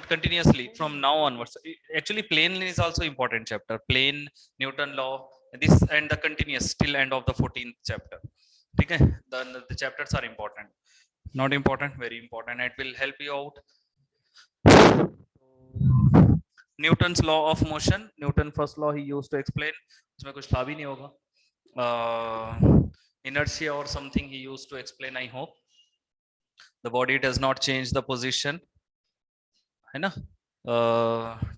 continuously from now onwards. Actually, plane is also important chapter. Plane, Newton law, this and the continuous till end of the 14th chapter. Okay, the chapters are important. Not important, very important. It will help you out. Newton's law of motion. Newton first law he used to explain. उसमें कुछ था भी नहीं होगा. Inertia or something he used to explain. I hope the body does not change the position. है ना?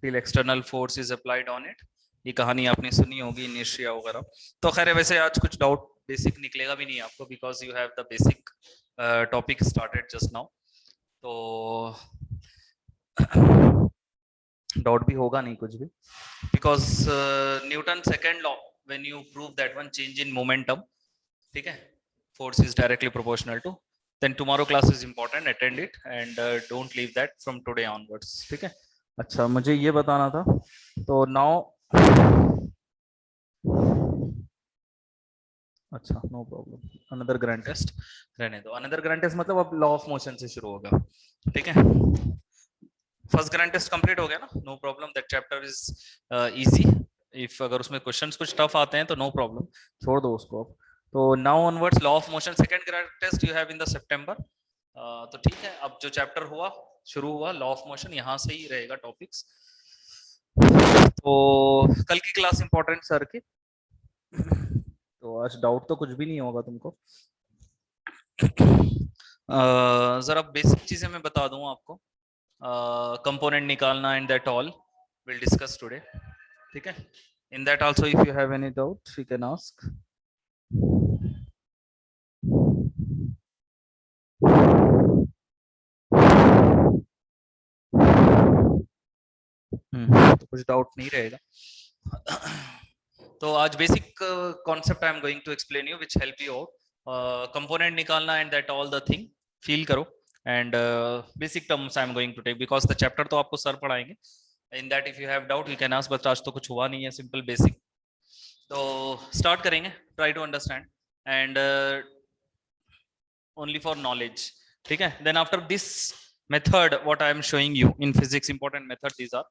Till external force is applied on it. ये कहानी आपने सुनी होगी इनर्शिया वगैरह. तो खैर वैसे आज कुछ डाउट बेसिक निकलेगा भी नहीं आपको because you have the basic topic started just now. तो डाउट भी होगा नहीं कुछ भी because Newton second law when you prove that one change in momentum, ठीक है, force is directly proportional to, then tomorrow class is important, attend it and don't leave that from today onwards. ठीक है. अच्छा मुझे ये बताना था तो now अच्छा no problem. Another grand test रहने दो. अनदर ग्रैंड टेस्ट मतलब अब लॉ ऑफ मोशन से शुरू होगा. ठीक है. फर्स्ट ग्रैंड टेस्ट कंप्लीट हो गया ना. No problem. That chapter is easy. If अगर उसमें क्वेश्चंस कुछ टफ आते हैं तो नो प्रॉब्लम, छोड़ दो उसको अब. तो now onwards law of motion second grand test you have in the September. तो ठीक है. अब जो चैप्टर हुआ शुरू हुआ लॉ ऑफ मोशन, यहाँ से ही रहेगा टॉपिक्स. तो कल की क्लास इंपॉर्टेंट सर की. तो आज डाउट तो कुछ भी नहीं होगा तुमको. जरा बेसिक चीजें मैं बता दूं आपको. कंपोनेंट निकालना and that all will discuss today. ठीक है. In that also if you have any doubt you can ask. तो कुछ डाउट नहीं रहेगा. तो आज basic concept I am going to explain you which help you out. Component निकालना and that all the thing feel करो and basic terms I am going to take because the chapter तो आपको sir पढ़ाएंगे. In that if you have doubt you can ask. But आज तो कुछ हुआ नहीं है, सिंपल बेसिक. तो स्टार्ट करेंगे. Try to understand and only for knowledge. ठीक है. Then after this method what I am showing you in physics, important method these are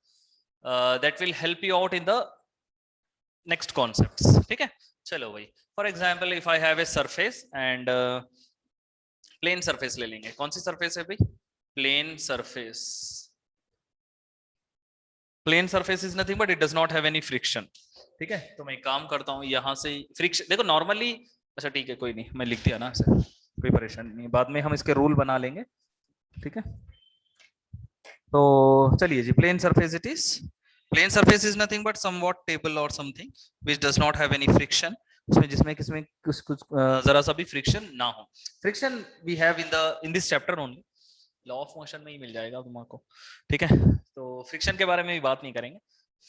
that will help you out in the next concepts. ठीक है. चलो भाई. For example if I have a surface and plane surface ले लेंगे. कौन सी surface है भाई? Plane surface. Plane surface is nothing but it does not have any friction. ठीक है. तो मैं काम करता हूँ यहाँ से फ्रिक्शन देखो नॉर्मली. अच्छा ठीक है कोई नहीं, मैं लिख दिया ना ऐसे, कोई परेशानी नहीं. बाद में हम इसके रूल बना लेंगे. ठीक है. तो चलिए जी. Plane surface it is. Plane surface is nothing but somewhat table or something which does not have any friction. उसमें जिसमें किसमें कुछ जरा सा भी फ्रिक्शन ना हो. Friction we have in this chapter only. Law of motion में ही मिल जाएगा तुमको. ठीक है. तो फ्रिक्शन के बारे में भी बात नहीं करेंगे.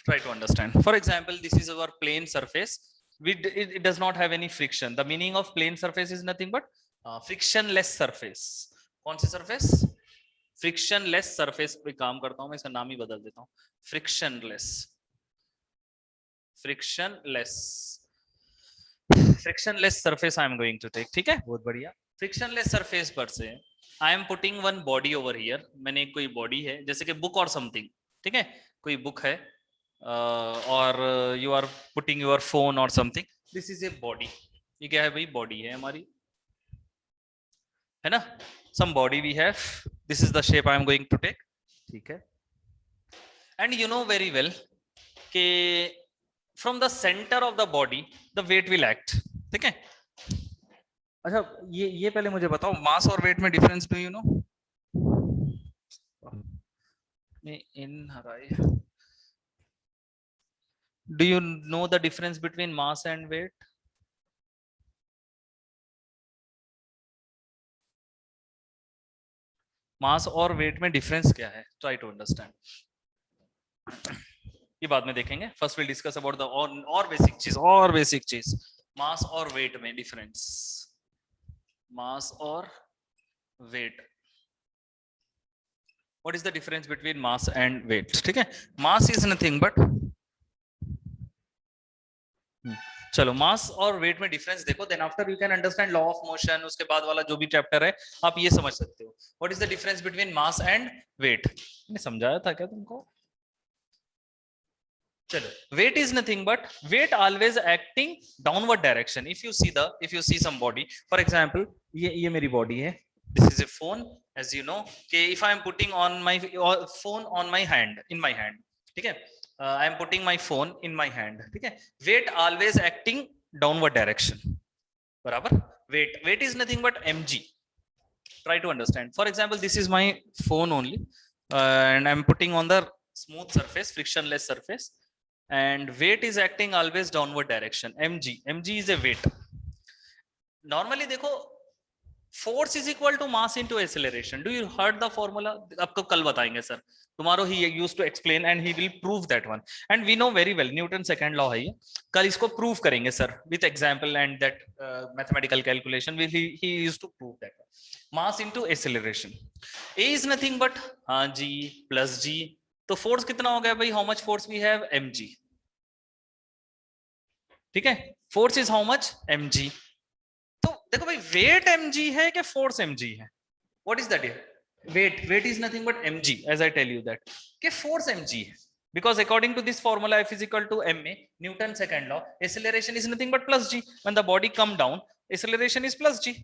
Try to understand. For example, this is our plane surface. It does not have any friction. The meaning of plane surface is nothing but frictionless surface. कौन सी surface? फ्रिक्शनलेस सरफेस पे काम करता हूं मैं. इसका नाम ही बदल देता हूं. Frictionless. Frictionless. Frictionless surface I am going to take. ठीक है. बहुत बढ़िया. फ्रिक्शनलेस सरफेस पर से I am putting one body over here. मैंने कोई बॉडी है जैसे कि बुक और समथिंग. ठीक है. कोई बुक है और you are putting your phone और something. This is a body. ये क्या है भाई? बॉडी है हमारी, है ना. some body we have. This is the shape I am going to take. ठीक है. And you know very well कि from the center of the body the weight will act. ठीक है. अच्छा ये पहले मुझे बताओ मास और वेट में डिफरेंस डू यू नो? इन हराए. Do you know the difference between mass and weight? मास और वेट में डिफरेंस क्या है? Try to understand. ये बाद में देखेंगे. First will discuss about the और बेसिक चीज मास और वेट में डिफरेंस. मास और weight. What is the difference between mass and weight? ठीक है. मास इज नथिंग बट चलो मास और वेट में डिफरेंस देखो, then after you can understand law of motion, उसके बाद वाला जो भी चैप्टर है आप ये समझ सकते हो। What is the difference between mass and weight, मैंने समझाया था क्या तुमको? चलो weight is nothing but weight always acting downward direction. If you see some body, for example ये मेरी बॉडी है, this is a phone, as you know कि if I am putting on my phone on my hand, in my hand, ठीक है, I am putting my phone in my hand, ठीक है, weight always acting downward direction, बराबर। Weight is nothing but mg, try to understand. For example, this is my phone only, and I'm putting on the smooth surface, frictionless surface, and weight is acting always downward direction, mg is a weight. Normally देखो, force is equal to mass into acceleration. Do you heard the formula? आपको कल बताएंगे sir, tomorrow he used to explain and he will prove that one, and we know very well Newton second law है ये, कल इसको prove करेंगे sir with example and that mathematical calculation he used to prove that one. Mass into acceleration, a is nothing but g plus g, तो force कितना हो गया भाई? How much force we have? mg, ठीक है, force is how much? mg। तो देखो भाई वेट mg है कि फोर्स mg है? What is that? Weight is nothing but mg, as I tell you that कि फोर्स mg है, because according to this formula F is equal to ma, Newton second law, acceleration is nothing but plus g. When the body come down, acceleration is plus g.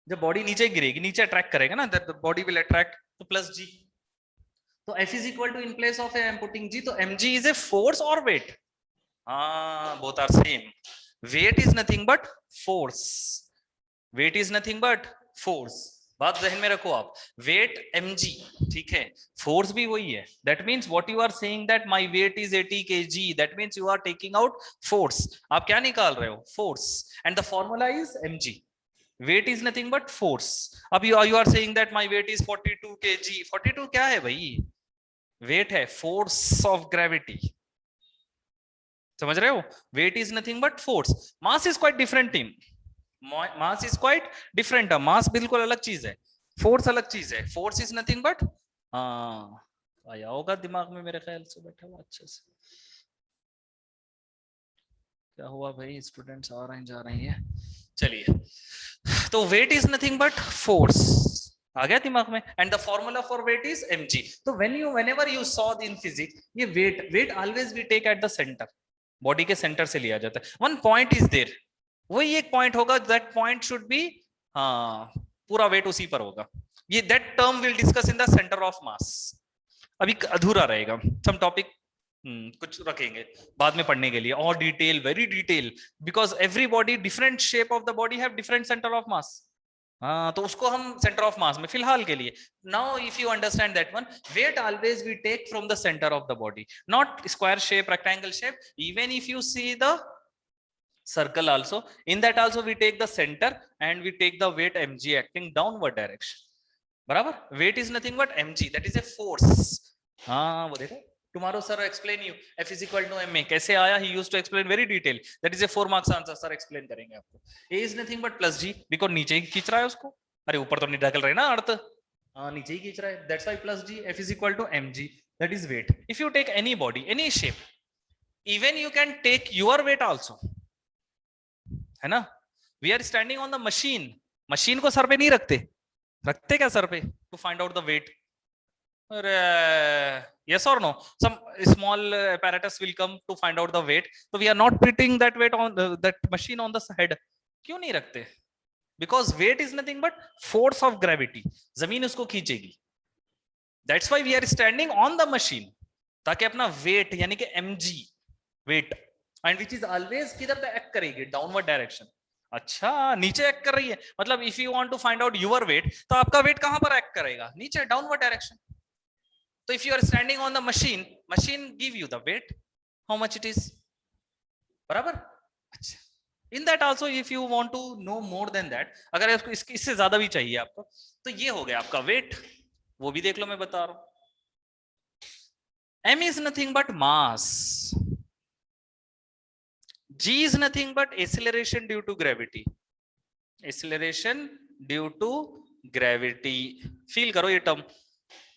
जब body नीचे गिरेगी, नीचे attract करेगा ना, that the body will attract, तो plus g। तो F is equal to, in place of I am putting g, तो mg is a force or weight? both are same. Weight is nothing but force, weight is nothing but force. बात जहन में रखो आप, wait mg, ठीक है, force भी वही है। That means what you are saying that my weight is 80 kg, that means you are taking out force. आप क्या निकाल रहे हो? Force, and the formula is mg। Weight is nothing but force. अब you are saying that my weight is 42 kg। 42 क्या है भाई? Wait है, फोर्स ऑफ ग्रेविटी, समझ रहे हो? Weight is nothing but force. Mass is quite different team, mass is quite different है, mass बिल्कुल अलग चीज है, फोर्स अलग चीज है। फोर्स इज नथिंग बट, आया होगा दिमाग में मेरे ख्याल से, बैठा हुआ अच्छे से। क्या हुआ भाई? स्टूडेंट्स आ रहे हैं जा रहे हैं, चलिए। तो weight is nothing but force, आ गया दिमाग में, and the formula for weight is mg। तो whenever you saw in physics, ये weight always we take at the centre, body के सेंटर से लिया जाता है। वन पॉइंट इज देयर, वही एक पॉइंट होगा, दैट पॉइंट शुड बी, पूरा वेट उसी पर होगा। ये that term will discuss in the centre of मास, अभी अधूरा रहेगा, सम टॉपिक कुछ रखेंगे बाद में पढ़ने के लिए, और detail, very detail, because every body, different shape of the body have different centre of मास। तो उसको हम सेंटर ऑफ मास में फिलहाल के लिए, now if you understand that one, weight always we take from the centre of the body, not square shape, rectangle shape. Even if you see the circle also, in that also we take the center and we take the weight mg acting downward direction, बराबर। weight is nothing but mg, that is a force। वो देखो, tomorrow sir explain you F is equal to ma, कैसे आया? he used to explain very detail, that is a 4 marks answer, sir explain करेंगे आपको। a is nothing but plus g, because नीचे ही खींच रहा है उसको, अरे ऊपर तो नहीं ढकल रहे ना अर्थ, नीचे ही खींच रहा है, that's why plus g। F is equal to mg, that is weight। if you take any body, any shape, even you can take your weight also, है ना। We are standing on the machine, machine को सर पे नहीं रखते, रखते क्या सर पे? To find out the weight. अरे yes or no, some small apparatus will come to find out the weight, so we are not putting that weight on that machine on the head। क्यों नहीं रखते? because weight is nothing but force of gravity, जमीन उसको खींचेगी, that's why we are standing on the machine, ताकि अपना weight यानी कि mg weight, and which is always किधर पे एक्ट करेगी? Downward direction. अच्छा, नीचे एक्ट कर रही है, मतलब if you want to find out your weight, तो आपका वेट कहां पर एक्ट करेगा? नीचे, डाउनवर्ड डायरेक्शन। तो if you are standing on the machine, machine give you the weight, how much it is, बराबर। अच्छा, in that also if you want to know more than that, अगर आपको इससे ज्यादा भी चाहिए आपको, तो ये हो गया आपका वेट, वो भी देख लो, मैं बता रहा हूं। m is nothing but mass, g is nothing but acceleration due to gravity, acceleration due to gravity। Feel करो ये टर्म,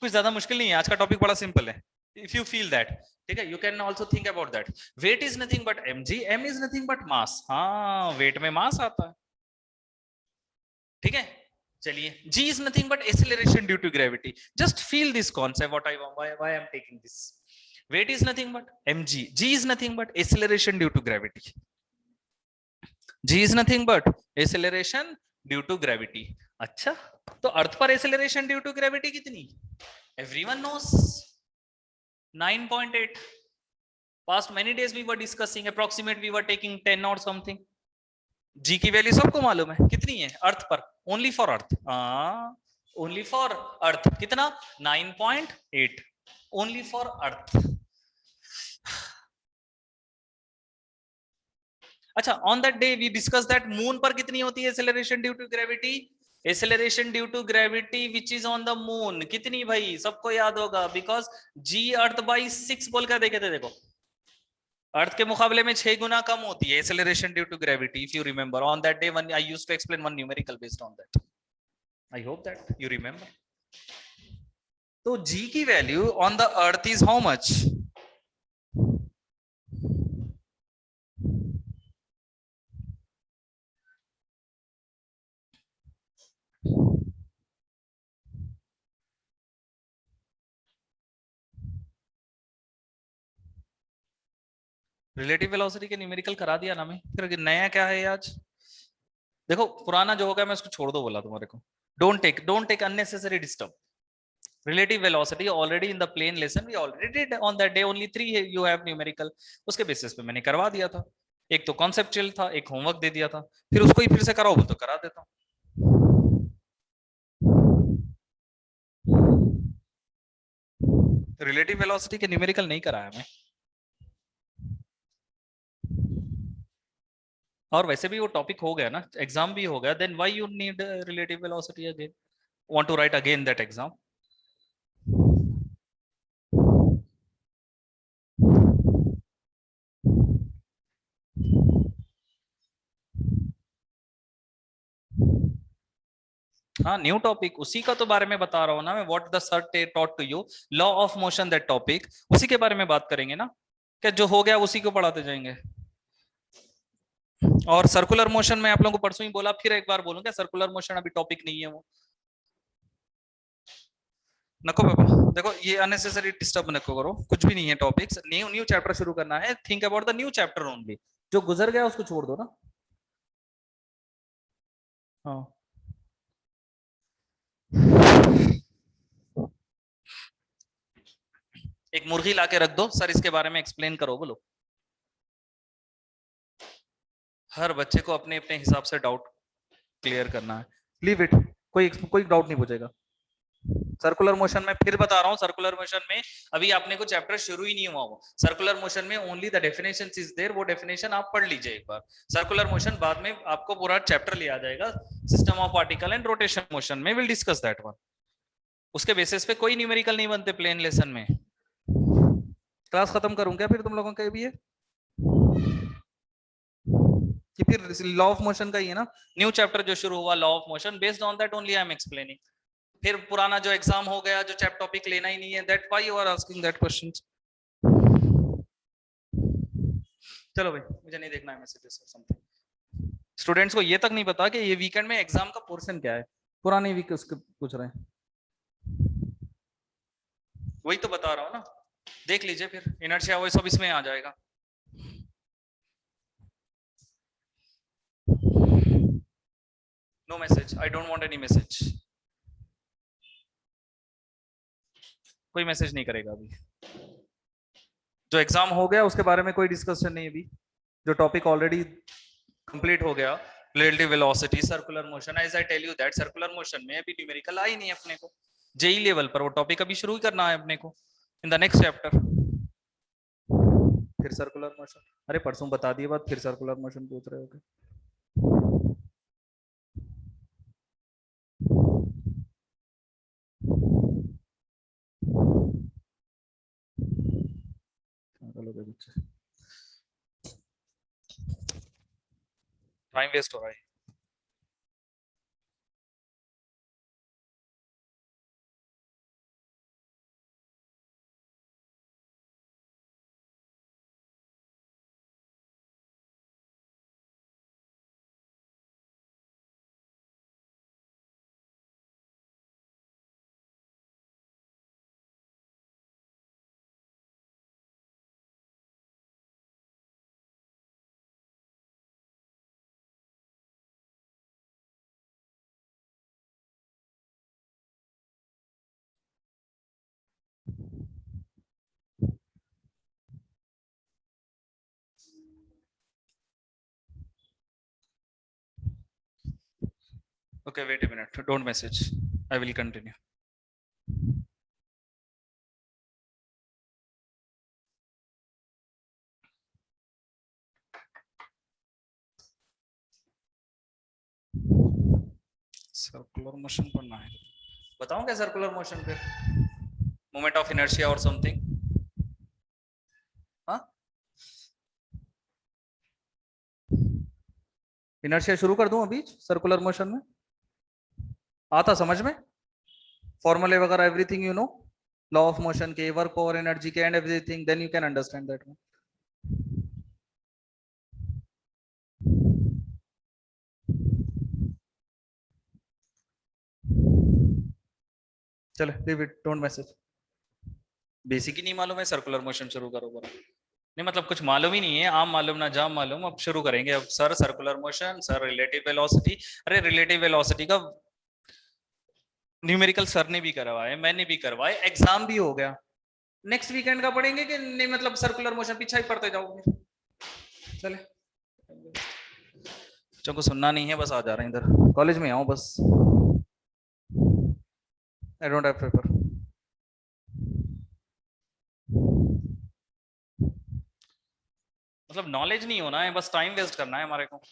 कुछ ज्यादा मुश्किल नहीं है, आज का टॉपिक बड़ा सिंपल है। if you feel that, ठीक है, you can also think about that. Weight is nothing but mg, m is nothing but mass. हाँ, weight में mass आता है, ठीक है. चलिए, g is nothing but acceleration due to gravity. Just feel this concept, what I why I am taking this. Weight is nothing but mg, g is nothing but acceleration due to gravity. g is nothing but acceleration due to gravity. अच्छा, तो अर्थ पर acceleration due to gravity कितनी? Everyone knows 9.8. Past many days we were discussing, approximate we were taking 10 or something. G की value सबको मालूम है कितनी है अर्थ पर, only for earth, only for earth कितना, 9.8, ओनली फॉर अर्थ. अच्छा, on that day we discuss that moon पर कितनी होती है acceleration due to gravity, acceleration due to gravity which is on the moon कितनी भाई, सबको याद होगा, बिकॉज जी अर्थ बाई 6 बोल कर देखे थे. देखो, अर्थ के मुकाबले में 6 गुना कम होती है acceleration due to gravity. If you remember on that day when I used to explain one numerical based on that, I hope that you remember. तो जी की value on the earth is how much, relative velocity के numerical करा दिया ना मैं, फिर नया क्या है आज. देखो, पुराना जो हो गया मैं उसको छोड़ दो बोला तुम्हारे को. Don't take unnecessary disturb. Relative velocity already in the plane lesson we already did on that day, only 3 you have numerical. उसके बेसिस पे मैंने करवा दिया था. एक तो कॉन्सेप्चुअल था, एक होमवर्क दे दिया था, फिर उसको ही फिर से कराओ तो करा देता हूँ. रिलेटिव वेलोसिटी के न्यूमेरिकल नहीं कराया मैं, और वैसे भी वो टॉपिक हो गया ना, एग्जाम भी हो गया. Then why you need relative velocity again, want to write again that exam. हाँ, न्यू टॉपिक, उसी का तो बारे में बता रहा हूँ ना मैं. What the sir taught to you, law of motion, that topic, उसी के बारे में बात करेंगे ना. क्या जो हो गया उसी को पढ़ाते जाएंगे. और सर्कुलर मोशन में आप लोगों को परसों ही बोला, फिर एक बार बोलूं क्या, सर्कुलर मोशन अभी टॉपिक नहीं है वो. नको बाबा, देखो ये अननेसेसरी डिस्टर्ब नको करो, कुछ भी नहीं है टॉपिक्स. न्यू न्यू चैप्टर शुरू करना है, think about the new chapter only. जो गुजर गया उसको छोड़ दो ना. हाँ, एक मुर्गी लाके रख दो, सर इसके बारे में एक्सप्लेन करो, बोलो. हर बच्चे को अपने अपने हिसाब से डाउट क्लियर करना है. लीव इट, कोई डाउट नहीं पूछेगा. सर्कुलर मोशन में फिर बता रहा हूँ, सर्कुलर मोशन में अभी आपने को चैप्टर शुरू ही नहीं हुआ वो. सर्कुलर मोशन में only the definition is there, वो डेफिनेशन आप पढ़ लीजिए एक बार. सर्कुलर मोशन बाद में आपको पूरा चैप्टर लिया जाएगा, system of particle and rotation motion में, विल डिस्कस दैट वन. उसके बेसिस पे कोई न्यूमेरिकल नहीं बनते प्लेन लेसन में. क्लास खत्म करूं क्या फिर तुम लोगों का भी है कि फिर लॉ ऑफ मोशन का ही है ना. न्यू चैप्टर जो शुरू हुआ, law of motion, based on that only I am explaining. फिर पुराना जो एग्जाम हो गया, जो चैप्टर टॉपिक लेना ही नहीं है, that why you are asking that questions. चलो भाई, मुझे नहीं देखना है मैसेजेस और समथिंग. स्टूडेंट्स को ये तक नहीं पता कि ये वीकेंड में एग्जाम का पोर्शन क्या है. पुराने वीक उसके पूछ रहे हैं, वही तो बता रहा हूँ ना. देख लीजिए फिर, इनर्शिया वो सब इसमें आ जाएगा. No message, I don't want any message. कोई मैसेज नहीं करेगा अभी. जो एग्जाम हो गया उसके बारे में कोई डिस्कशन नहीं अभी. जो टॉपिक ऑलरेडी कंप्लीट हो गया, relative velocity, circular motion, as I tell you that circular motion में अभी न्यूमेरिकल आई नहीं अपने को. जेई लेवल पर वो टॉपिक अभी शुरू ही करना है अपने को इन द नेक्स्ट चैप्टर. फिर सर्कुलर मोशन, अरे परसों बता दिए बात, फिर सर्कुलर मोशन पूछ रहे हो. टाइम वेस्ट हो रहा है. Okay, wait a minute. Don't message. I will continue. Circular motion पढ़ना है, बताऊं क्या सर्कुलर मोशन पे? मोमेंट ऑफ इनर्शिया और समथिंग। हाँ, इनर्शिया शुरू कर दूं अभी सर्कुलर मोशन में? आता समझ में? फॉर्मूले वगैरह everything you know, law of motion के, वर्क पावर एनर्जी के and everything, then you can understand that one. चलो leave it, don't message. Basic ही नहीं मालूम है, सर्कुलर मोशन शुरू करो बरा। नहीं मतलब कुछ मालूम ही नहीं है, आम मालूम ना जाम मालूम, अब शुरू करेंगे। अब sir circular motion, sir relative velocity. अरे रिलेटिव वेलोसिटी का न्यूमेरिकल सर ने भी करवाए, मैंने भी करवाए, एग्जाम भी हो गया। नेक्स्ट वीकेंड का पढ़ेंगे कि नहीं? मतलब सर्कुलर मोशन पीछा ही पढ़ते जाओगे? चले, बच्चों को सुनना नहीं है, बस आ जा रहे हैं इधर, कॉलेज में आओ बस। I don't have paper. मतलब नॉलेज नहीं होना है, बस टाइम वेस्ट करना है हमारे को।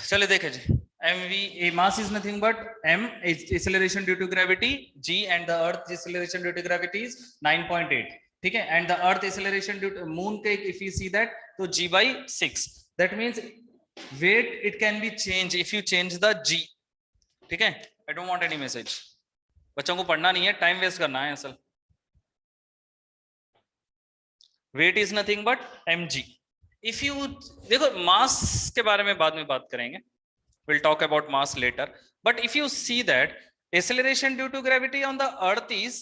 चले देखे जी, mv a mass is nothing but m is acceleration due to gravity, g and the earth acceleration due to gravity is 9.8, ठीक है, and the earth acceleration due to moon के if you see that तो g by 6, that means weight it can be changed if you change the g, ठीक है। I don't want any message, बच्चों को पढ़ना नहीं है, टाइम वेस्ट करना है असल। Weight is nothing but mg। If you देखो मास के बारे में बाद में बात करेंगे, we'll talk about mass later, but if you see that acceleration due to gravity on the earth is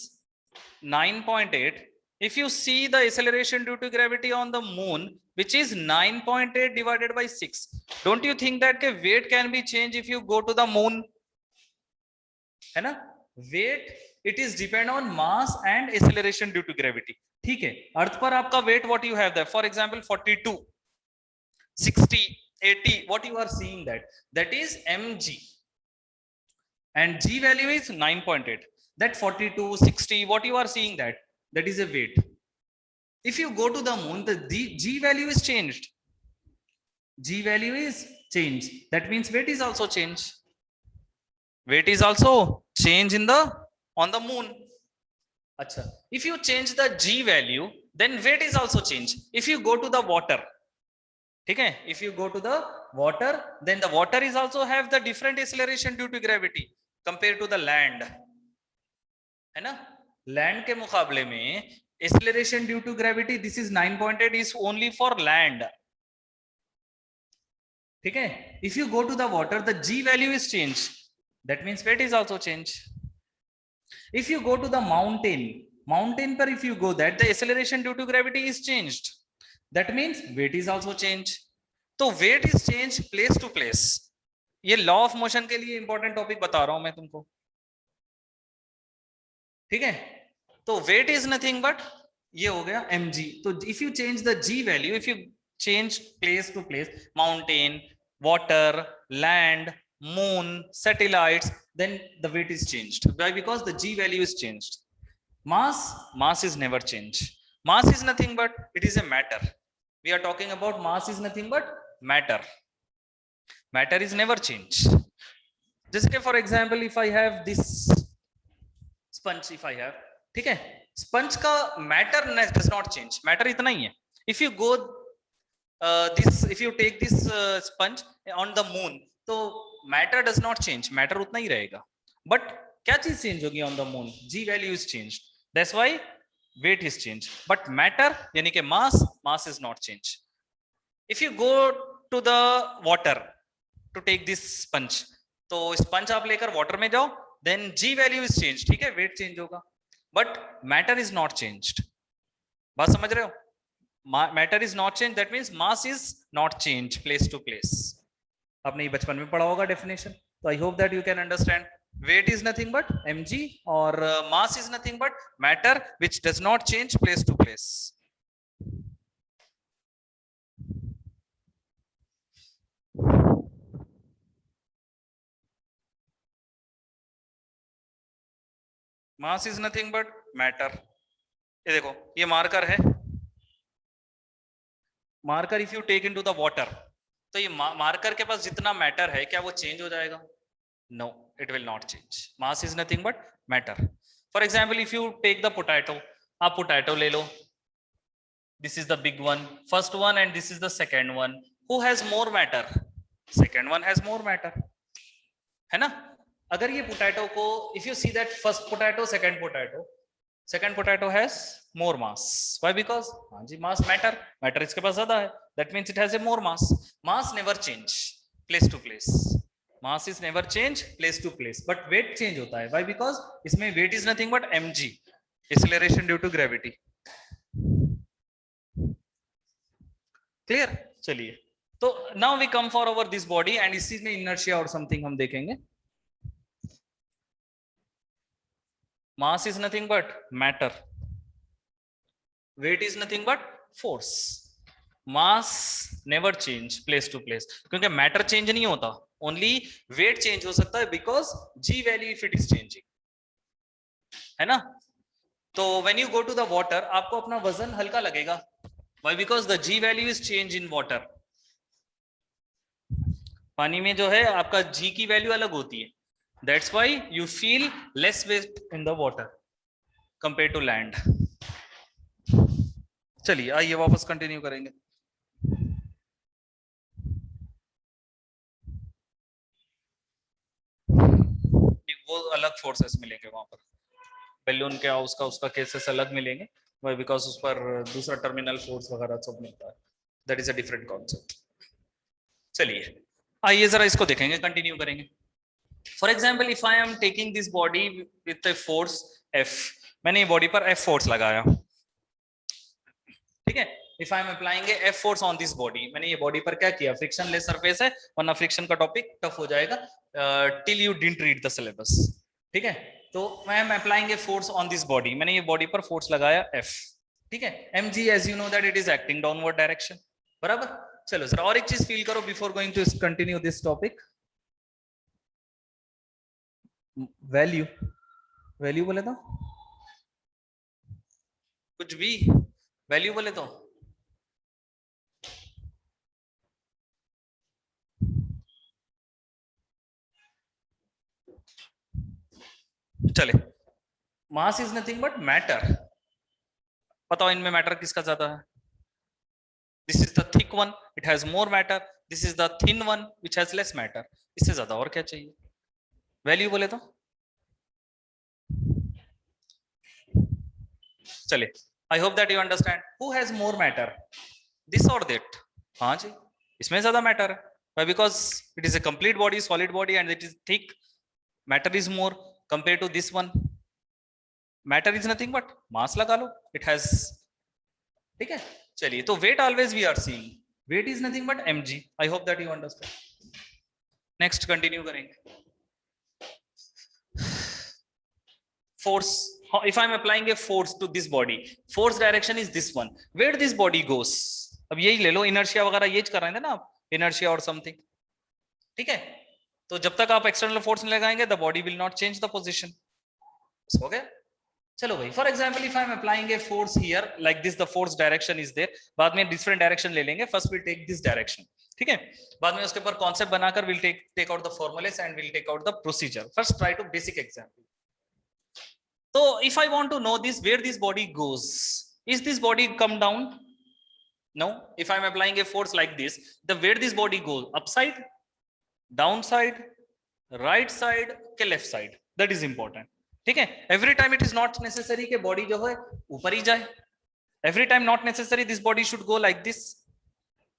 9.8, if you see the acceleration due to gravity on the moon which is 9.8 divided by 6, don't you think that के weight can be changed if you go to the moon, है ना? weight it is depend on mass and acceleration due to gravity, ठीक है। Earth पर आपका weight what you have there, for example 42, 60, 80, what you are seeing that is mg, and g value is 9.8, that 42, 60 what you are seeing that is a weight. If you go to the moon, the g value is changed, g value is changed, that means weight is also changed, weight is also change in the on the moon. Acha, if you change the g value then weight is also changed. If you go to the water, ठीक है, if you go to the water then the water is also have the different acceleration due to gravity compared to the land, है ना? Land के मुकाबले में acceleration due to gravity this is 9.8 is only for land, ठीक है। if you go to the water the g value is changed, that means weight is also changed. if you go to the mountain पर if you go that the acceleration due to gravity is changed, that means weight is also changed. तो weight is changed place to place, ये law of motion के लिए important topic बता रहा हूं मैं तुमको, ठीक है। तो weight is nothing but ये हो गया mg, तो if you change the g value, if you change place to place, mountain, water, land, moon, satellites, then the weight is changed. Why? Because the g value is changed. Mass is never changed. Mass is nothing but it is a matter. We are talking about mass is nothing but matter. Matter is never changed. जैसे कि for example if I have this sponge, if I have, ठीक है, sponge का matter does not change, matter इतना ही है। if you go if you take this sponge on the moon, तो matter does not change, matter उतना ही रहेगा, but क्या चीज चेंज होगी on the moon? g value is changed, that's why weight is changed, but matter यानी कि mass is not changed. if you go to the water to take this sponge, तो sponge आप लेकर water में जाओ, then g value is changed, ठीक है, weight change होगा, but matter is not changed. बात समझ रहे हो? matter is not changed, that means mass is not changed place to place. आपने ये बचपन में पढ़ा होगा डेफिनेशन, तो आई hope that you can understand. weight is nothing but mg or mass is nothing but matter which does not change place to place. Mass is nothing but matter. ये देखो, ये मार्कर है, marker if you take into the water, तो ये marker के पास जितना matter है क्या वो चेंज हो जाएगा? No, it will not change. Mass is nothing but matter. For example if you take the potato, आप पोटैटो ले लो, this is the big one, first one, and this is the second one. Who has more matter? Second one has more matter, है ना? अगर ये potato को, if you see that first potato, second potato has more mass. Why? Because हाँ जी, mass matter इसके पास ज्यादा है, that means it has a more mass. Mass never change place to place, mass is never change place to place, but weight change होता है. Why? Because इसमें weight is nothing but mg, acceleration due to gravity. Clear? चलिए, तो now we come for over this body and इसी में inertia और something हम देखेंगे. Mass is nothing but matter, weight is nothing but force. Mass never change place to place, क्योंकि matter change नहीं होता, ओनली वेट चेंज हो सकता है because g value if it is changing, है ना? तो when you go to the water, आपको अपना वजन हल्का लगेगा. Why? Because the G value is change in water. पानी में जो है आपका G की वैल्यू अलग होती है. That's why you feel less weight in the water compared to land. चलिए आइए वापस कंटिन्यू करेंगे. वो अलग फोर्सेस मिलेंगे वहां पर, बैलून क्या उसका केसेस अलग मिलेंगे. Why? Because उस पर दूसरा टर्मिनल फोर्स वगैरह सब मिलता है. That is a different concept. चलिए आइए जरा इसको देखेंगे, कंटिन्यू करेंगे. For example if I am taking this body with a force F, मैंने ये बॉडी पर F फोर्स लगाया, ठीक है. If I am applying A F force on this body, मैंने ये बॉडी पर क्या किया, फ्रिक्शन लेस सरफेस है, वरना फ्रिक्शन का टॉपिक टफ हो जाएगा till you didn't read the syllabus, ठीक है. तो I am applying a force on this body, मैंने ये बॉडी पर फोर्स लगाया F, ठीक है. mg as you know that it is acting downward direction, बराबर. चलो सर और एक चीज फील करो before going to continue this topic. Value, value बोले तो कुछ भी, वैल्यू बोले तो चले. Mass is nothing but matter. बताओ इनमें मैटर किसका ज्यादा है? This is the thick one, it has more matter. This is the thin one which has less matter. इससे ज्यादा और क्या चाहिए? वैल्यू बोले तो चले. आई hope that you understand. Who has more matter, this और दैट? हाँ जी, इसमें ज्यादा मैटर है. Why? Because it is a complete body, solid body, and it is thick. Matter is more compared to this one. Matter is nothing but mass लगा लो, it has, ठीक है. चलिए, तो weight always we are seeing, weight is nothing but mg. I hope that you understand. Next continue करेंगे. Force, if I am applying a force to this body, force direction is this one. Where this body goes, अब यही ले लो, inertia वगैरह ये कर रहे थे ना आप, inertia और something, ठीक है. तो जब तक आप एक्सटर्नल फोर्स नहीं लगाएंगे the body will not change the position. हो गया? चलो भाई, for example if I am applying a force here like this, the force direction is there. बाद में डिफरेंट डायरेक्शन ले लेंगे, first will take this direction, ठीक है. बाद में उसके ऊपर कॉन्सेप्ट बनाकर will take out the formulas and will take out the procedure. First try to basic example. तो if I want to know this where this body goes, is this body come down? No. If I am applying a force like this, the where this body goes, upside, down side, right side के left side, that is important, ठीक है. Every time it is not necessary कि body जो है ऊपर ही जाए. Every time not necessary this body should go like this,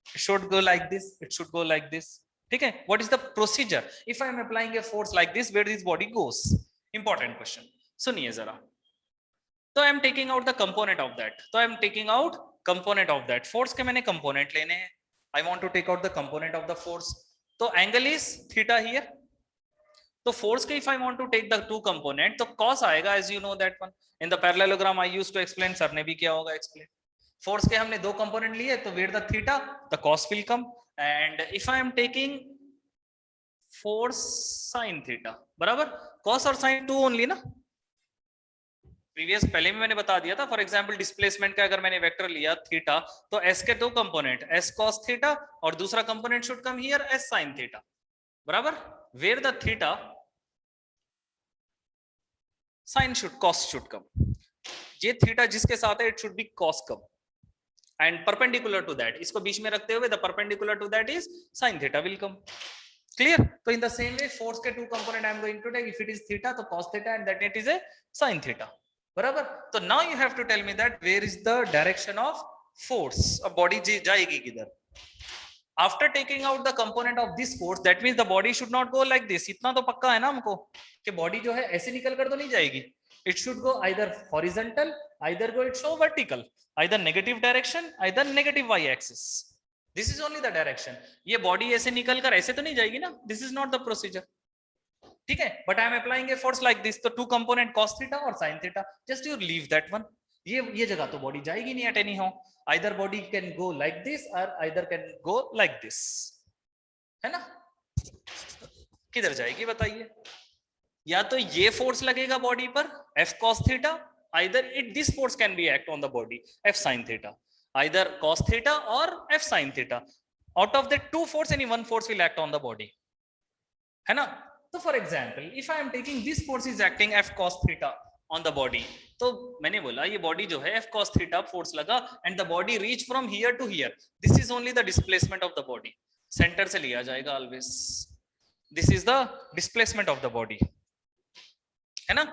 should go like this, it should go like this, ठीक है. What is the procedure if I am applying a force like this, where this body goes? Important question, सुनिए जरा. तो I am taking out the component of that, तो I am taking out component of that force के मैंने component लेने हैं. I want to take out the component of the force. तो angle is theta here. तो force के if I want to take the two component, तो cos आएगा, as you know that one in the parallelogram I used to explain. Sir ने भी किया होगा explain. Force के हमने दो कंपोनेंट लिए, तो where the theta the cos will come. And if I am taking force sine theta, बराबर, कॉस और साइन टू ओनली ना, प्रीवियस पहले में मैंने बता दिया था। फॉर एग्जांपल डिस्प्लेसमेंट का अगर मैंने वेक्टर लिया थीटा, तो एस के दो कंपोनेंट, एस कॉस थीटा और दूसरा component should come here as sine theta, बराबर, where the theta sine should cos should come, ये थीटा जिसके साथ है it should be cos come and perpendicular to that, इसको बीच में रखते हुए the perpendicular to that is sine theta will come. Clear? तो in the same way force के two component I am going to take, if it is theta तो cos theta and that it is a sin theta, बराबर। तो now you have to tell me that where is the direction of force, अब body जाएगी किधर? After taking out the component of this force that means the body should not go like this, इतना तो पक्का है ना हमको कि बॉडी जो है ऐसे निकल कर तो नहीं जाएगी, it should go either horizontal, either go it show vertical, either negative direction, either negative Y axis, this is only the direction. ये बॉडी ऐसे निकल कर ऐसे तो नहीं जाएगी ना, this is not the procedure, ठीक है। But I am applying a force like this, तो टू कंपोनेंट cos थीटा और sin theta, just you leave that one, ये जगह तो बॉडी जाएगी नहीं eight anyhow, either body can go like this और either can go like this, है ना। किधर जाएगी बताइए? या तो ये फोर्स लगेगा बॉडी पर F cos theta, either it this force can be act on the body F sin theta, either cos theta or F sin theta, out of the two force any one force will act on the body, है ना। तो for example if I am taking this force is acting F cos theta on the body, तो मैंने बोला ये body जो है F cos theta force लगा and the body reach from here to here, this is only the displacement of the body, centre से लिया जाएगा always, this is the displacement of the body, है ना।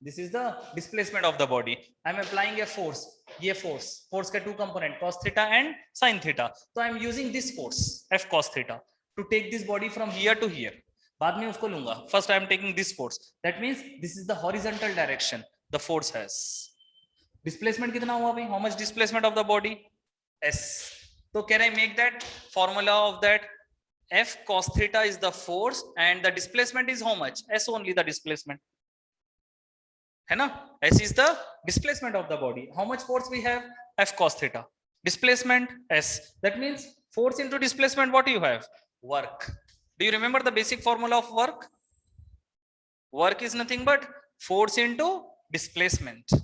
This is the displacement of the body. I am applying a force. ये force के two component cos theta and sin theta. So I am using this force F cos theta to take this body from here to here. बाद में उसको लूंगा. First I am taking this force. That means this is the horizontal direction the force has. Displacement कितना हुआ भाई? How much displacement of the body? S. So can I make that formula of that? F cos theta is the force and the displacement is how much? S only the displacement. है ना, S is the displacement of the body. How much force we have? F cos theta. Displacement S. That means force into displacement. What do you have? Work. Do you remember the basic formula of work? Work is nothing but force into displacement.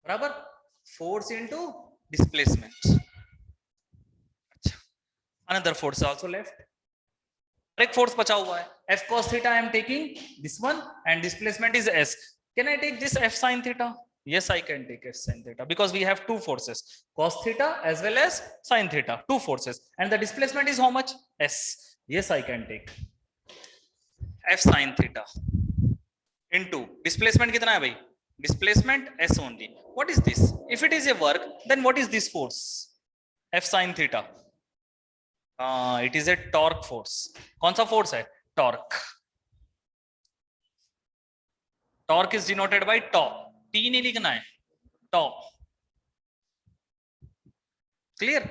बराबर? Force into displacement. Another force also left. एक force बचा हुआ है F cos theta I am taking this one and displacement is S. Can I take this F sin theta? Yes, I can take F sin theta because we have two forces, cos theta as well as sin theta, two forces, and the displacement is how much? S. Yes, I can take F sin theta into displacement कितना है भाई? Displacement S only. What is this? If it is a work, then what is this force? F sin theta. It is a torque force. कौन सा force है? Torque. Torque is denoted by tau, T नहीं लिखना है, tau. Clear?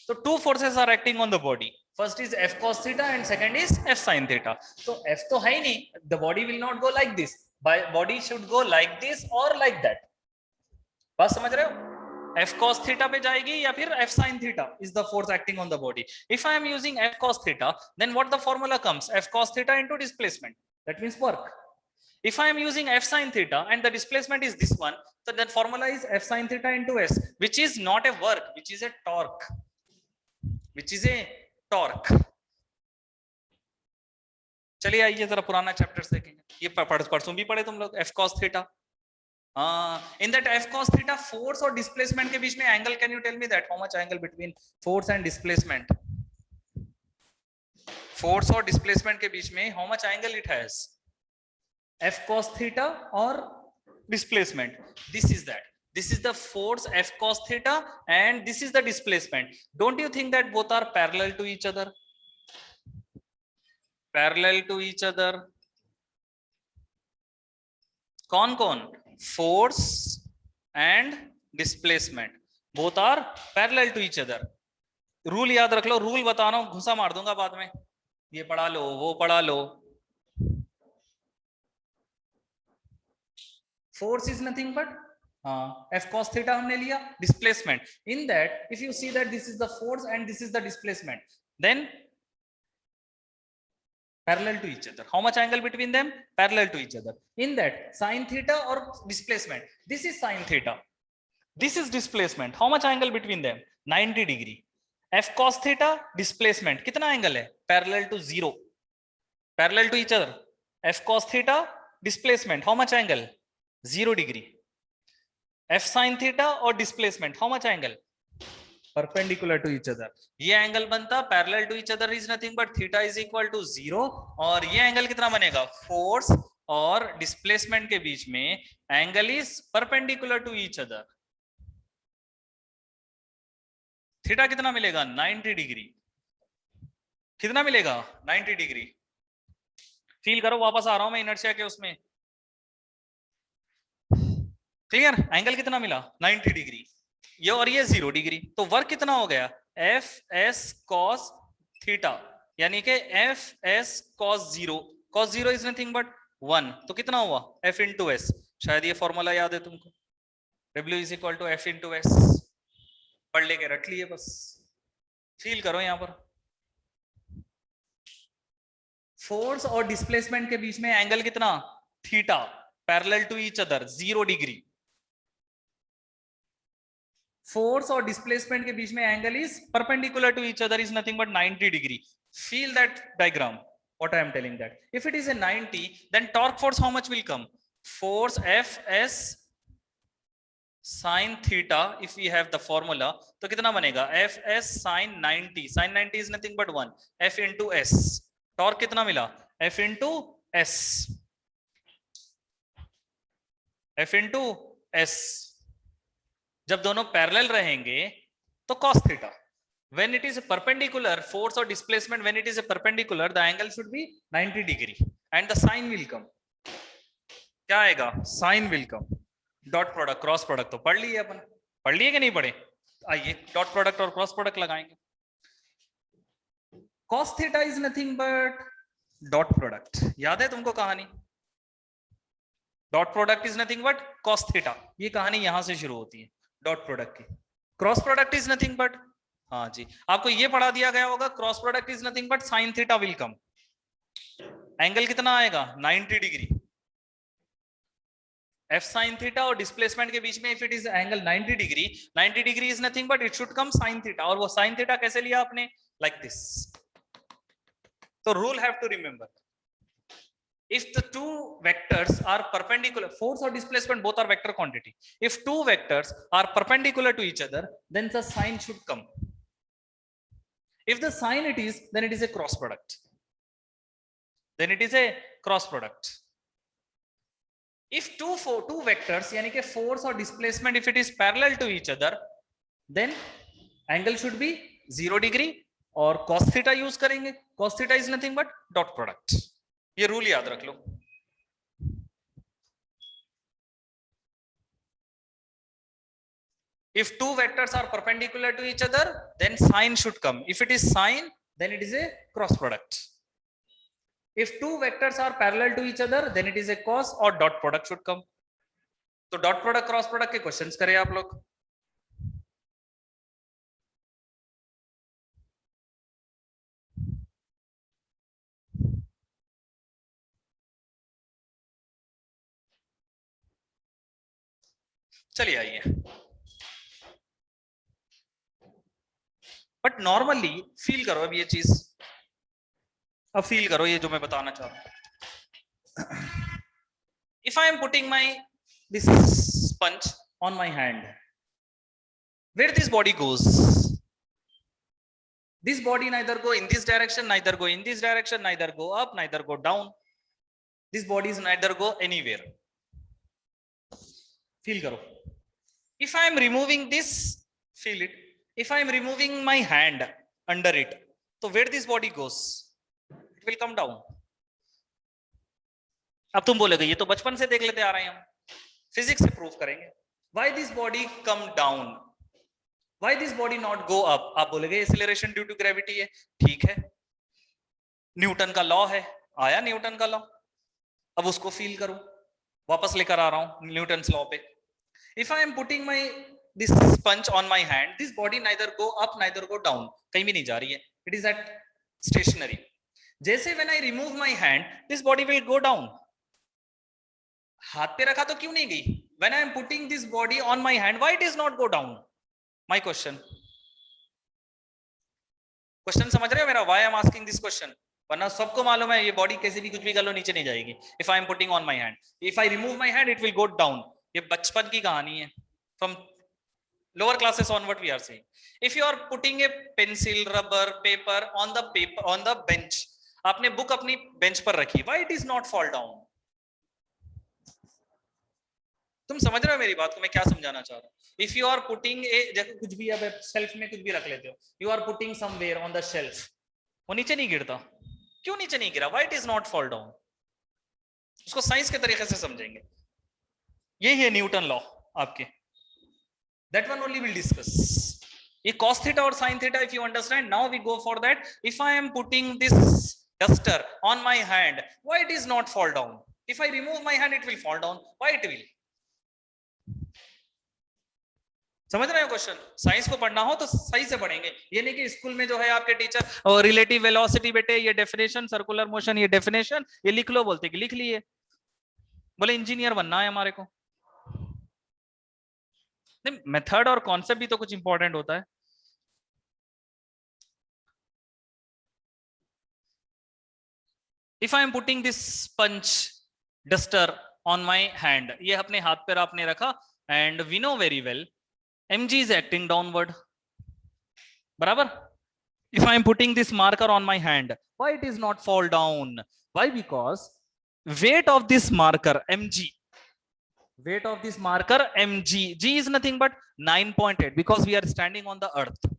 तो two forces are acting on the body, first is F cos theta and second is F sin theta. तो F तो है ही नहीं, the body will not go like this, body should go like this or like that. बात समझ रहे हो? F cos theta पे जाएगी या फिर F sin theta is the force acting on the body. If I am using F cos theta, then what the formula comes? F cos theta into displacement. That means work. If I am using F sin theta and the displacement is this one, so that formula is F sin theta into S, which is not a work, which is a torque. Which is a torque. चलिए आइए जरा पुराना chapters देखेंगे। ये परसों भी पढ़े तुम लोग F cos theta. In that F cos theta, force और displacement के बीच में angle, can you tell me that how much angle between force and displacement? Force और displacement के बीच में how much angle it has? F cos theta or displacement? This is that. This is the force F cos theta and this is the displacement. Don't you think that both are parallel to each other? Parallel to each other. कौन कौन? Force and displacement both are parallel to each other. Rule याद रख लो, rule बता रहा हूं, घुसा मार दूंगा बाद में, ये पढ़ा लो वो पढ़ा लो। Force is nothing but F cos theta हमने लिया, displacement. In that if you see that this is the force and this is the displacement, then parallel to each other. How much angle between them? Parallel to each other. In that sin theta or displacement, this is sin theta, this is displacement. How much angle between them? 90 degree. F cos theta displacement कितना angle है? Parallel to 0, parallel to each other. F cos theta displacement, how much angle? 0 degree. F sin theta or displacement, how much angle? Perpendicular to each other. ये angle बनता parallel to each other is nothing but theta is equal to 0, और ये angle कितना बनेगा? Force और displacement के बीच में angle is perpendicular to each other. Theta कितना मिलेगा? 90 डिग्री. कितना मिलेगा? 90 डिग्री. फील करो, वापस आ रहा हूं मैं इनर्शिया के उसमें. क्लियर? एंगल कितना मिला? 90 डिग्री. ये और ये 0 डिग्री. तो वर्क कितना हो गया? एफ एस कॉस थीटा, यानी कि F S cos 0. Cos 0 is nothing but 1. तो कितना हुआ? F into S. शायद ये फॉर्मूला याद है तुमको. W is equal to F into S. पढ़ लेके रख लिए बस. फील करो यहां पर फोर्स और डिस्प्लेसमेंट के बीच में एंगल कितना? Theta, parallel to each other 0 degree. Force और डिस्प्लेसमेंट के बीच में angle is perpendicular to each other is nothing but 90 degree. Feel that diagram. What I am telling that if it is a 90, then torque force how much will come? Force Fs sin theta, if we have the formula, तो कितना बनेगा? Fs sin 90. Sin 90 is nothing but 1. F into S. Torque कितना मिला? F into S. F into S. जब दोनों parallel रहेंगे तो cos theta. When it is a perpendicular, force or displacement, when it is a perpendicular, the angle should be 90 degree and the sign will come. क्या आएगा? Sign will come. Dot product, cross product तो पढ़ लिए अपन. पढ़ लिए कि नहीं पढ़े? आइए dot product और cross product लगाएंगे. Cos theta is nothing but dot product. याद है तुमको कहानी? Dot product is nothing but cos theta. ये कहानी यहां से शुरू होती है डॉट प्रोडक्ट की. Cross product is nothing but, हाँ जी आपको ये पढ़ा दिया गया होगा, cross product is nothing but sign theta will come. Angle कितना आएगा? 90 डिग्री. एफ साइन थीटा और डिस्प्लेसमेंट के बीच में if it is angle 90 degree, 90 degree is nothing but it should come sine theta. और वो साइन थीटा कैसे लिया आपने? Like this. तो rule have to remember, if the two vectors are perpendicular, force or displacement both are vector quantity. If two vectors are perpendicular to each other, then the sign should come. If the sign it is, then it is a cross product. Then it is a cross product. If two vectors, यानी कि force or displacement, if it is parallel to each other, then angle should be 0 degree और cos theta use करेंगे. Cos theta is nothing but dot product. ये rule याद रख लो. If two vectors are perpendicular to each other, then sign should come. If it is sign, then it is a cross product. If two vectors are parallel to each other, then it is a cos or dot product should come. तो dot product cross product के questions करें आप लोग. चलिए आइए. But normally feel करो अब ये चीज, अब फील करो ये जो मैं बताना चाह रहा हूं. If I am putting my this sponge on my hand, where this body goes? This body neither go in this direction, neither go in this direction, neither go up, neither go down. This body is neither go anywhere. Feel करो. If I am removing this, feel it. If I am removing my hand under it, so where this body goes? It will come down. अब तुम बोलोगे ये तो बचपन से देख लेते आ रहे हैं हम, फिजिक्स से प्रूव करेंगे. Why this body come down? Why this body not go up? आप बोलोगे एक्सेलरेशन ड्यू टू ग्रेविटी है. ठीक है, न्यूटन का लॉ है, आया न्यूटन का लॉ. अब उसको फील करो, वापस लेकर आ रहा हूं न्यूटन्स लॉ पे. If I am putting this sponge on my hand, this body neither go up neither go down. कहीं भी नहीं जा रही है. It is at stationary. जैसे when I remove my hand this body will go down. हाथ पे रखा तो क्यों नहीं गई? When I am putting this body on my hand why it is not go down? My question समझ रहे हो मेरा? Why I am asking this question? वरना सबको मालूम है ये बॉडी कैसे भी कुछ भी कर लो नीचे नहीं जाएगी। If I am putting on my hand, if I remove my hand it will go down. ये बचपन की कहानी है, from lower classes onward we are saying. If you are putting a pencil, rubber, paper on the bench, आपने book अपनी bench पर रखी, why it is not fall down? तुम समझ रहे हो मेरी बात को मैं क्या समझाना चाह रहा हूँ? If you are putting a, देखो कुछ भी अब शेल्फ में कुछ भी रख लेते हो, you are putting somewhere on the shelf, वो नीचे नहीं गिरता। क्यों नीचे नहीं गिरा? Why it is not fall down? उसको साइंस के तरीके से समझेंगे। यही है न्यूटन लॉ आपके, that one only we'll discuss. ये cos theta or sin theta if you understand, now we go for that. If I am putting this duster on my hand, why it is not fall down? If I remove my hand it will fall down, why it will? समझ रहे हो question? Science को पढ़ना हो तो सही से पढ़ेंगे, ये नहीं कि स्कूल में जो है आपके टीचर रिलेटिव वेलोसिटी बेटे ये डेफिनेशन, सर्कुलर मोशन ये डेफिनेशन, ये लिख लो, बोलते कि लिख लिए, बोले इंजीनियर बनना है हमारे को। मेथड और कॉन्सेप्ट भी तो कुछ इंपॉर्टेंट होता है। If I am putting this punch duster on my hand, ये अपने हाथ पर आपने रखा, and we know very well mg is acting downward, बराबर। if I am putting this marker on my hand, why it is not fall down? Why? Because weight of this marker mg, weight of this marker mg, g is nothing but 9.8 because we are standing on the earth.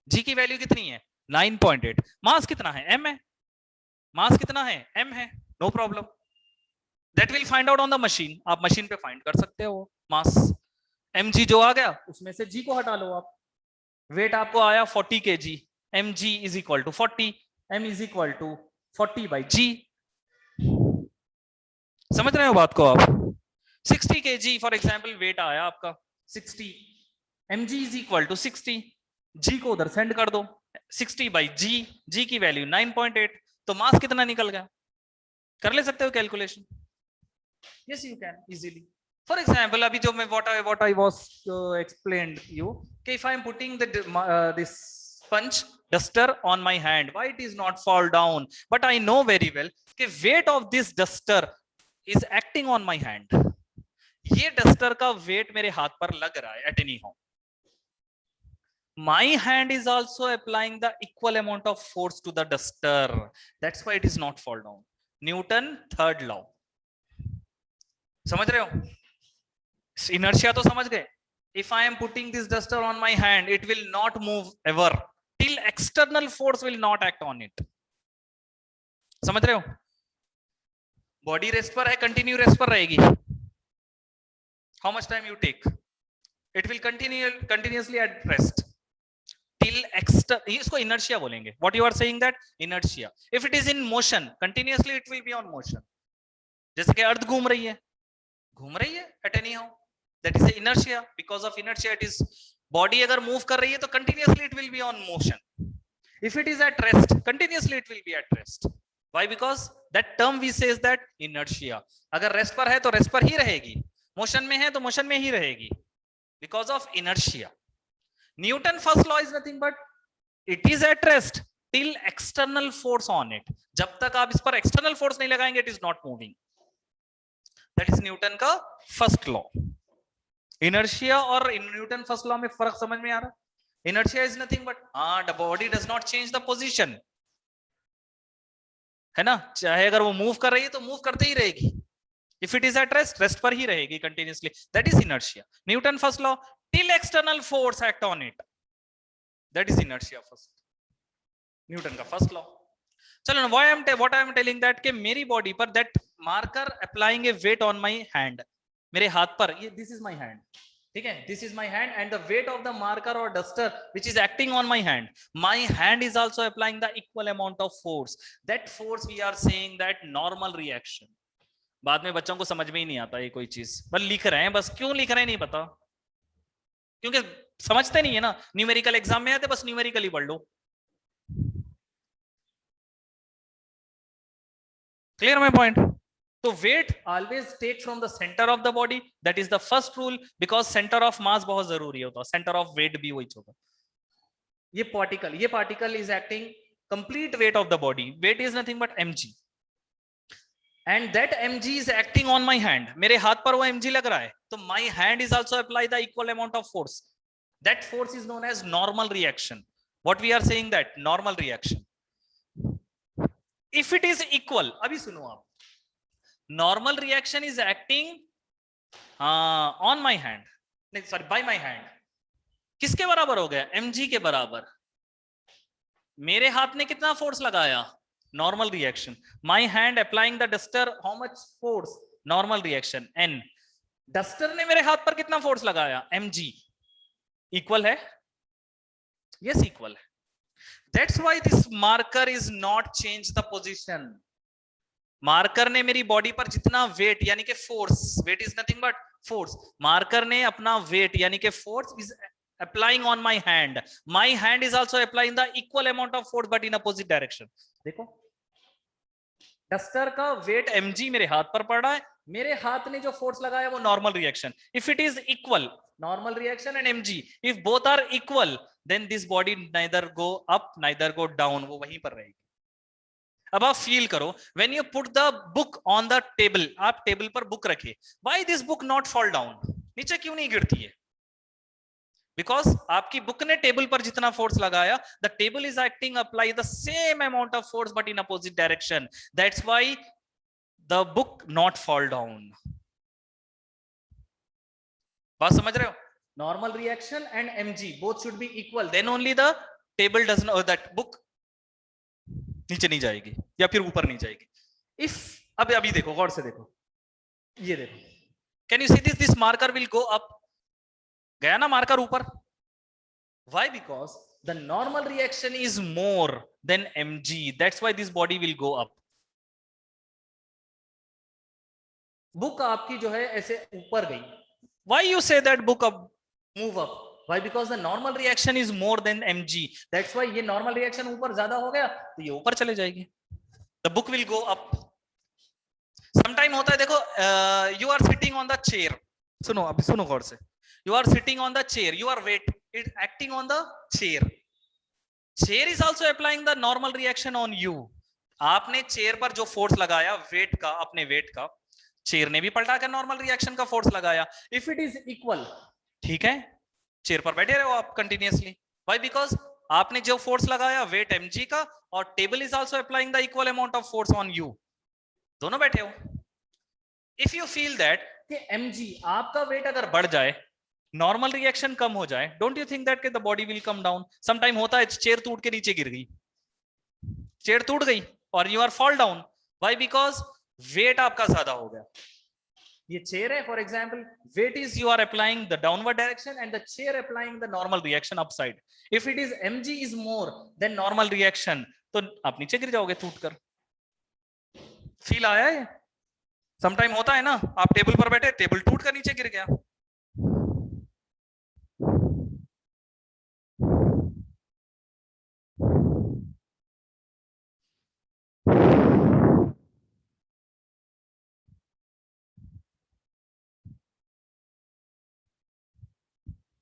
g की value कितनी है? 9.8। मास कितना है? m है। मास कितना है? m है। No problem, that will find out on the machine. आप मशीन पे फाइंड कर सकते हो मास। mg जो आ गया उसमें से g को हटा लो आप। वेट आपको आया 40 kg, mg is equal to 40, m is equal to 40 by g। समझ रहे हो बात को आप? 60 kg फॉर एग्जांपल वेट आया आपका 60, mg is equal to 60, g को उधर सेंड कर दो, 60 बाई g की वैल्यू 9.8, तो मास कितना निकल गया? कर ले सकते हो calculation? Yes you can easily. For example अभी जो मैं what I was explained you, कि if I am putting this punch duster on my hand, why it is not fall down? But I know very well कि weight of this duster is acting on my hand. ये duster का weight मेरे हाथ पर लग रहा है at any how. My hand is also applying the equal amount of force to the duster. That's why it is not fall down. Newton third law. समझ रहे हो? इनर्शिया तो समझ गए। If I am putting this duster on my hand, it will not move ever till external force will not act on it. समझ रहे हो? Body rest पर है, कंटिन्यू रेस्ट पर रहेगी। How much time you take? It will continuously at rest till इसको inertia बोलेंगे। What you are saying that inertia. If it is in motion, continuously it will be on motion. जैसे कि अर्थ घूम रही है at any how. That is the inertia. Because of inertia it is, body अगर move कर रही है तो continuously it will be on motion. If it is at rest, continuously it will be at rest. Why? Because that term we says that inertia. अगर rest पर है तो rest पर ही रहेगी, motion में है तो motion में ही रहेगी, because of inertia. Newton first law is nothing but it is at rest till external force on it. जब तक आप इस पर external force नहीं लगाएंगे it is not moving. That is Newton का फर्स्ट लॉ। इनर्शिया और न्यूटन फर्स्ट लॉ में फर्क समझ में आ रहा? Inertia is nothing but the body does not change the position, है ना? चाहे अगर वो मूव कर रही है तो मूव करते ही रहेगी। If it is at rest, rest पर ही रहेगी continuously. That is inertia. Newton first law, till external force act on it, that is inertia first, Newton का फर्स्ट लॉ। चलो what I am telling that कि मेरी body पर that marker applying a weight on my hand, मेरे हाथ पर ये this is my hand, ठीक है, this is my hand and the weight of the marker or duster which is acting on my hand is also applying the equal amount of force. That force we are saying that normal reaction. बाद में बच्चों को समझ में ही नहीं आता ये कोई चीज, बस लिख रहे हैं, बस क्यों लिख रहे हैं नहीं पता, क्योंकि समझते नहीं है ना। न्यूमेरिकल एग्जाम में आते बस न्यूमेरिकल ही पढ़ लो। Clear my point? तो weight always take from the centre of the body, that is the first rule, because centre of mass बहुत जरूरी होता है, सेंटर ऑफ वेट भी वही होगा। ये particle is acting complete weight of the body, weight is nothing but mg, and that mg is acting on my hand, मेरे हाथ पर वो mg लग रहा है, तो my hand is also apply the equal amount of force, that force is known as normal reaction. What we are saying, that normal reaction if it is equal, अभी सुनो आप, normal reaction is acting on my hand, नहीं sorry bye my hand, किसके बराबर हो गया, mg के बराबर। मेरे हाथ ने कितना फोर्स लगाया, normal reaction, my hand applying the duster, how much force, normal reaction n, duster ने मेरे हाथ पर कितना फोर्स लगाया, mg, इक्वल है, यस इक्वल है। That's why this marker is not change the position, marker ने मेरी बॉडी पर जितना वेट यानी कि force, weight is nothing but force, marker ने अपना वेट यानी कि force is applying on my hand is also applying the equal amount of force but in opposite direction। देखो डस्टर का वेट mg मेरे हाथ पर पड़ रहा है, मेरे हाथ ने जो फोर्स लगाया वो normal reaction, if it is equal, normal reaction and mg, if both are equal then this body neither go up neither go down, वो वहीं पर रहेगी। अब आप फील करो, when you put the book on the table, आप table पर book रखे, why this book not fall down, नीचे क्यों नहीं गिरती है, बिकॉज आपकी बुक ने टेबल पर जितना फोर्स लगाया, the table is acting apply the same amount of force but in opposite direction, that's why the book not fall down. बात समझ रहे हो, normal reaction and mg both should be equal, then only the table does not, that book नीचे नहीं जाएगी या फिर ऊपर नहीं जाएगी। इफ अभी देखो, गौर से देखो, ये देखो, can you see this marker will go up, गया ना मार्कर ऊपर, why, because the normal reaction is more than mg, that's why this body will go up। Book आपकी जो है ऐसे ऊपर गई, why you say that book up move up, why, because the normal reaction is more than mg, that's why ये normal reaction ऊपर ज्यादा हो गया तो ये ऊपर चले जाएगी, the book will go up। sometime होता है देखो, you are sitting on the chair, सुनो अभी सुनो गौर से, you are sitting on the chair, you are weight it acting on the chair, chair is also applying the normal reaction on you, आपने chair पर जो फोर्स लगाया wait का, अपने वेट का, चेयर ने भी पलटा कर नॉर्मल रिएक्शन का फोर्स लगाया, इफ इट इज इक्वल, ठीक है, चेयर पर बैठे रहो आप कंटिन्यूअसली, व्हाई, बिकॉज आपने जो फोर्स लगाया वेट mg का, और table is also applying the equal amount of force on you, दोनों बैठे हो। इफ यू फील दैट कि mg आपका वेट अगर बढ़ जाए, नॉर्मल रिएक्शन कम हो जाए, don't you think that the body will come down. Sometime होता है चेयर टूट के नीचे गिर गई, चेयर टूट गई और you are fall down, why, because weight आपका ज्यादा हो गया। ये चेयर है for example, weight is you are applying the downward direction and the chair applying the normal reaction upside, if it is mg is more than normal reaction तो आप नीचे गिर जाओगे टूटकर। फील आया है? समटाइम होता है ना, आप टेबल पर बैठे, टेबल टूट कर नीचे गिर गया,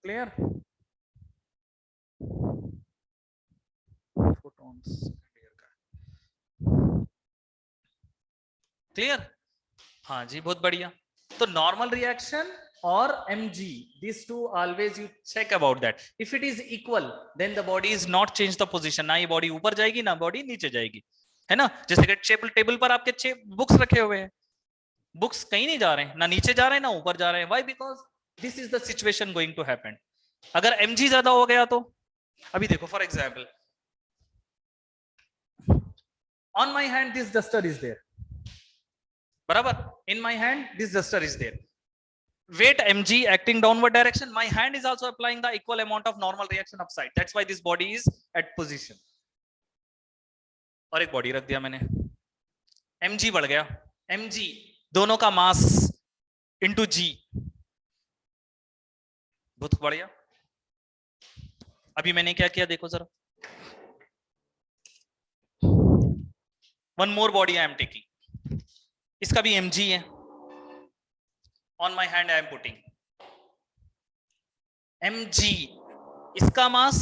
क्लियर, फोटॉन्स क्लियर, हाँ जी बहुत बढ़िया। तो नॉर्मल रिएक्शन और mg, these two always you check about that, if it is equal then the body is not change the position, ना ये बॉडी ऊपर जाएगी ना बॉडी नीचे जाएगी, है ना, जैसे कि टेबल पर आपके बुक्स रखे हुए हैं, बुक्स कहीं नहीं जा रहे हैं, ना नीचे जा रहे हैं ना ऊपर जा रहे हैं, why, because this is the situation going to happen. अगर mg ज्यादा हो गया तो, अभी देखो for example, on my hand this duster is there, बराबर, in my hand this duster is there, weight mg acting downward direction, my hand is also applying the equal amount of normal reaction upside, that's why this body is at position। और एक body रख दिया मैंने, mg बढ़ गया, mg दोनों का mass into g, बहुत बढ़िया। अभी मैंने क्या किया देखो जरा, one more body I am taking, इसका भी mg है. On my hand I am putting mg. इसका मास,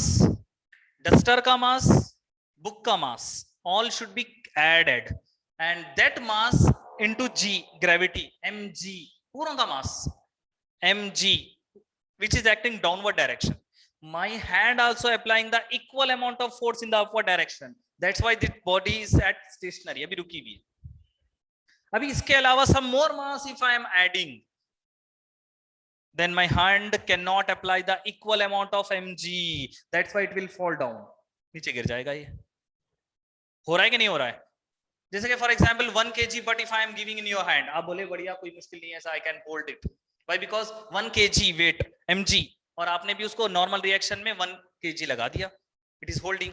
डस्टर का मास, बुक का मास, all should be added and that mass into g, gravity, mg, पूरों का मास mg, which is acting downward direction. My hand also applying the equal amount of force in the upward direction. That's why the body is at stationary. अभी रुकी हुई है. अभी इसके अलावा some more mass if I am adding, then my hand cannot apply the equal amount of mg. That's why it will fall down. नीचे गिर जाएगा. ये हो रहा है कि नहीं हो रहा है? जैसे कि for example 1 kg, but if I am giving in your hand, आप बोले बढ़िया कोई मुश्किल नहीं है, ऐसा I can hold it. Why? Because 1 kg weight mg, और आपने भी उसको नॉर्मल रिएक्शन में 1 kg लगा दिया, इट इज होल्डिंग.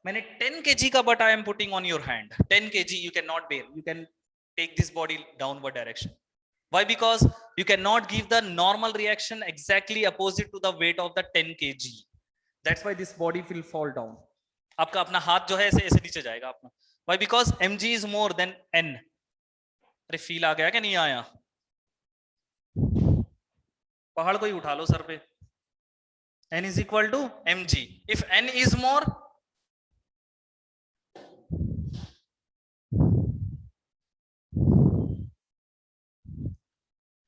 मैंने 10 kg का but I am putting on your hand. 10 kg you can not bear, you can take this body downward direction. Why? Because you cannot give the normal reaction exactly opposite to the weight of the 10 kg. That's why this body will fall down. आपका अपना हाथ जो है ऐसे ऐसे नीचे जाएगा अपना. Why? Because mg is more than n. अरे फील आ गया क्या नहीं आया? पहाड़ को ही उठा लो सर पे. n is equal to mg. If n is more,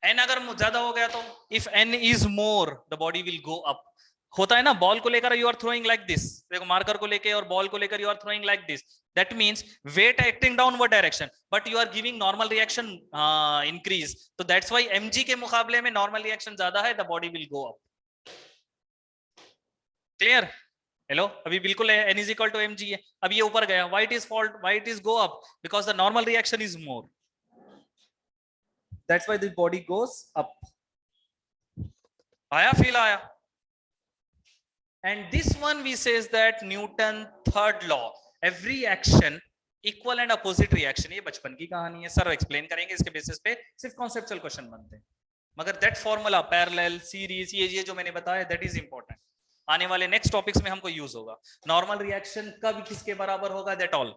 n अगर ज्यादा हो गया तो if n is more the body will go up. होता है ना, बॉल को लेकर you are throwing like this, देखो मार्कर को लेकर और बॉल को लेकर you are throwing like this. That means weight acting downward direction, but you are giving normal reaction increase. तो दैट्स व्हाई mg के मुकाबले में नॉर्मल रिएक्शन ज्यादा है, the body will go up. Clear? Hello, अभी बिल्कुल n is equal to mg है. अब ये ऊपर गया, why it is fault, why it is go up? Because the normal reaction is more. That's why the body goes up. आया? Feel आया? And this one we says that Newton third law, every action equal and opposite reaction. ये बचपन की कहानी है, sir explain करेंगे, इसके basis पे सिर्फ कॉन्सेप्चुअल क्वेश्चन बनते हैं. मगर दैट फॉर्मूला, पैरेलल, सीरीज, ये जो मैंने बताया, दैट इज इंपॉर्टेंट. आने वाले नेक्स्ट टॉपिक्स में हमको यूज होगा. नॉर्मल रिएक्शन कब किसके बराबर होगा, दैट ऑल.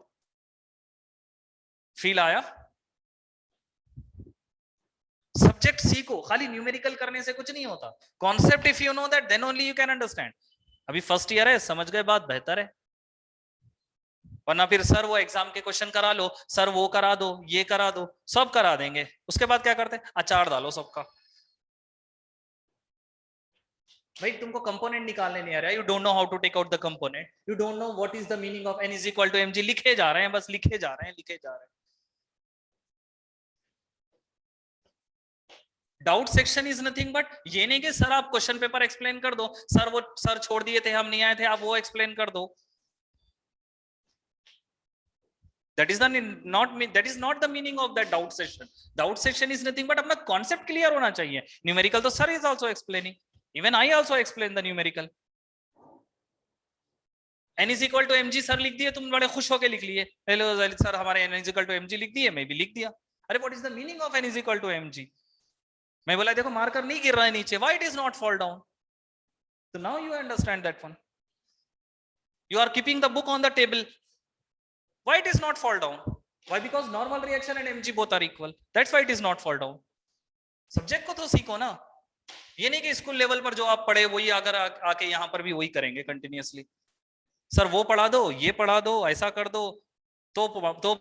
फील आया? सब्जेक्ट सीखो, खाली न्यूमेरिकल करने से कुछ नहीं होता. Concept if you know that then only you can understand. अभी फर्स्ट ईयर है, समझ गए बात, बेहतर है. वरना फिर सर वो एग्जाम के क्वेश्चन करा लो, सर वो करा दो, ये करा दो, सब करा देंगे, उसके बाद क्या करते हैं, अचार डालो सबका. भाई तुमको कंपोनेंट निकालने नहीं आ रहा, you don't know how to take out the component, you don't know what is the meaning of n is equal to mg. लिखे जा रहे हैं, बस लिखे जा रहे हैं, लिखे जा रहे हैं. Doubt section is nothing but, ये नहीं कि सर आप क्वेश्चन पेपर एक्सप्लेन कर दो, सर वो सर छोड़ दिए थे, हम नहीं आए थे, आप वो एक्सप्लेन कर दो. That is not the meaning of that doubt section. Doubt section is nothing but अपना concept clear होना चाहिए. Numerical तो sir is also explaining. Even I also explain the numerical. n is equal to mg sir लिख दिए, तुम बड़े खुश होके लिख लिए. हेलो सर हमारे n is equal to mg लिख दिए, मैं भी लिख दिया. अरे what is the meaning of n is equal to mg? मैं बोला देखो मार्कर नहीं गिर रहा है नीचे, why it is not fall down? So now you understand that one. You are keeping the book on the table. Why it is not fall down? Why? Because normal reaction and mg both are equal. That's why it is not fall down. Subject को तो सीखो ना, ये नहीं कि school level पर जो आप पढ़े वही अगर आके यहाँ पर भी वही करेंगे कंटिन्यूअसली. सर वो पढ़ा दो, ये पढ़ा दो, ऐसा कर दो, तो